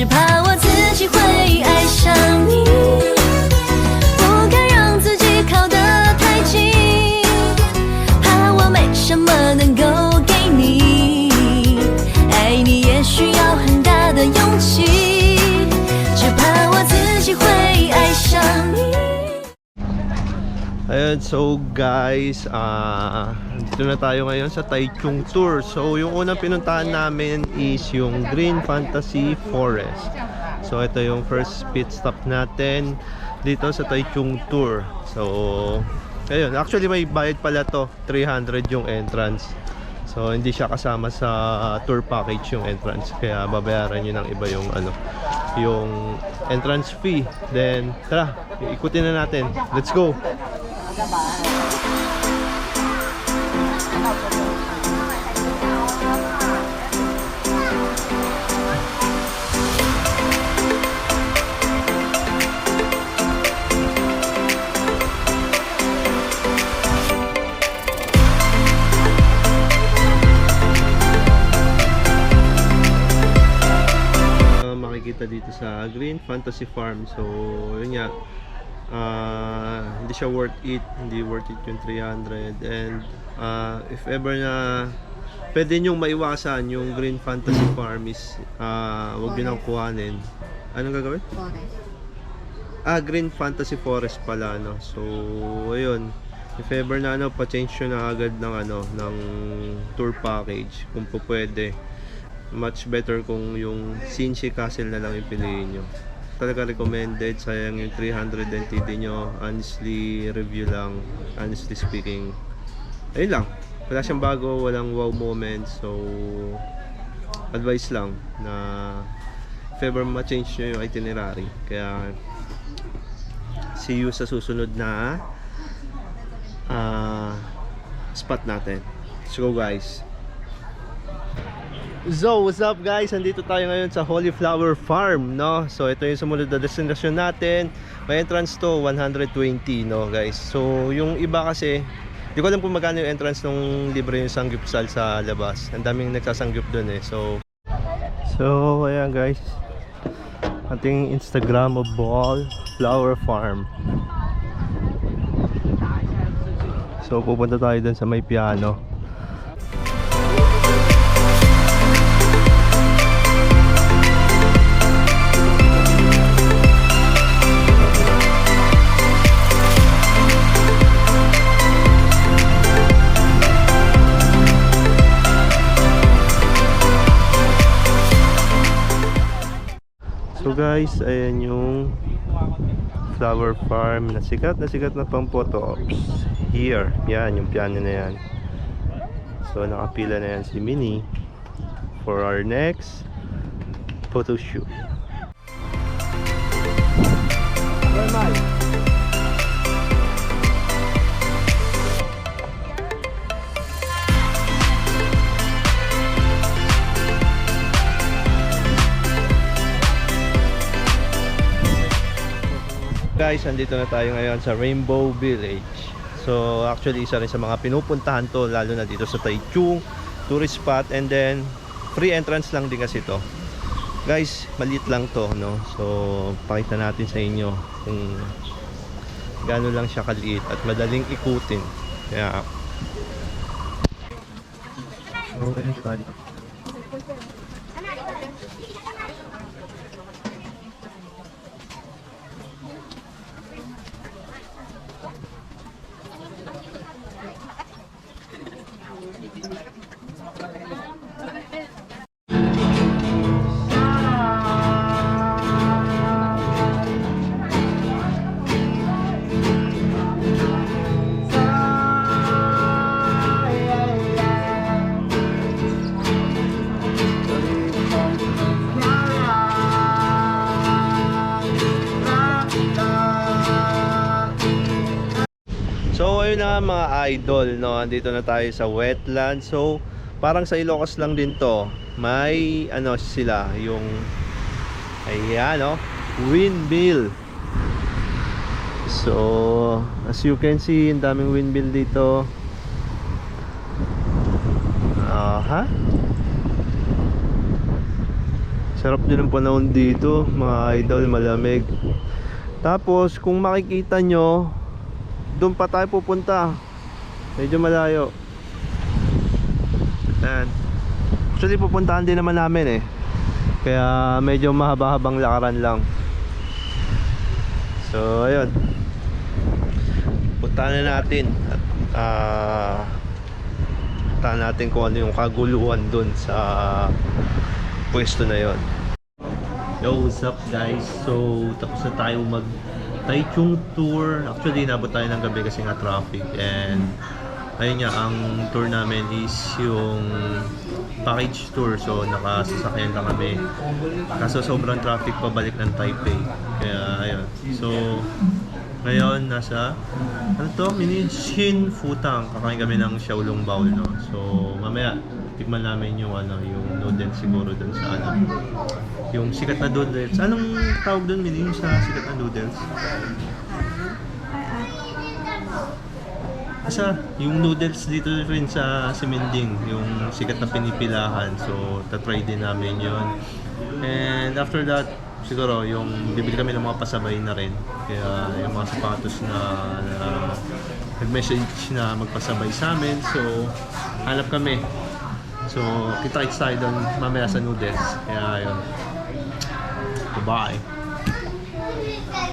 只怕我自己会爱上你，不敢让自己靠得太近，怕我没什么能够给你，爱你也需要很大的勇气，只怕我自己会爱上你。Ayan, so guys, dito na tayo ngayon sa Taichung Tour. So yung unang pinuntahan namin is yung Green Fantasy Forest. So ito yung first pit stop natin dito sa Taichung Tour. So ayun, actually may bayad pala to, 300 yung entrance. So hindi siya kasama sa tour package yung entrance, kaya babayaran nyo ng iba yung yung entrance fee. Then tara, ikutin na natin, let's go. Makikita dito sa Green Fantasy Farm. So yun nga, hindi siya worth it, hindi worth it yung 300. And if ever na pwede nyong maiwasan yung Green Fantasy Farm is huwag nyo nang kuhanin. Anong gagawin? Forest. Green Fantasy Forest pala, no? So ayun, if ever na pa-change nyo na agad ng ng tour package kung po pwede. Much better kung yung Shinshi Castle na lang yung piliin nyo. Talaga recommended, sayang yung 300 NTD nyo. Honestly, review lang, honestly speaking, ayun lang, wala siyang bago, walang wow moment. So advice lang na if ever ma-change nyo yung itinerary. Kaya see you sa susunod na spot natin. Let's go guys. So, what's up guys? Andito tayo ngayon sa Holy Flower Farm, no? So, ito yung sumunod na destination natin. May entrance to 120, no guys? So, yung iba kasi, di ko alam kung magkano yung entrance nung libre yung sanggupsal sa labas. Ang daming nagsasanggup dun eh. So ayan guys, ating Instagrammable Flower Farm. So, pupunta tayo dun sa may piano. So guys, ayan yung flower farm na sikat na pang photo ops. Here, yan yung piano na yan. So nakapila na yan si Minnie for our next photo shoot. Guys, andito na tayo ngayon sa Rainbow Village. So actually isa rin sa mga pinupuntahan to, lalo na dito sa Taichung tourist spot. And then free entrance lang din kasi to guys, maliit lang to, no? So pakita natin sa inyo kung gaano lang siya kaliit at madaling ikutin. Kaya ayun na mga idol, no? Andito na tayo sa wetland. So parang sa Ilocos lang din to. May sila yung ayan, no? Windmill. So as you can see, ang daming windmill dito. Sarap din ang panahon dito, mga idol, malamig. Tapos kung makikita nyo, doon pa tayo pupunta. Medyo malayo. Ayan. Actually pupuntahan din naman namin eh. Kaya medyo mahaba-habang lakaran lang. So ayun. Puntahan na natin. At puntahan natin kung ano yung kaguluhan doon sa pwesto na yon. Yo, what's up guys? So tapos na tayo mag Taichung tour. Actually inabot tayo ng gabi kasi nga traffic. And ayun nga, ang tour namin is yung package tour. So nakasasakyan lang kami. Kaso sobrang traffic pabalik ng Taipei. Kaya ayun. So ngayon nasa ano to? Shin Futang. Kakain kami ng Xiaolong Bao, no. So mamaya tikman namin yung ano, yung noodles siguro dun sa ano. Yung sikat na noodles. Anong tawag dun, Mini? Yung sa sikat na noodles? Asa, yung noodles dito rin sa Simending, yung sikat na pinipilahan. So, tatry din namin yun. And after that, siguro, yung bibili kami ng mga pasabay na rin. Kaya yung mga sapatos na nag-message na magpasabay sa amin. So, hanap kami. So, kita-kits tayo doon mamaya sa noodles. Kaya yun. Bye-bye.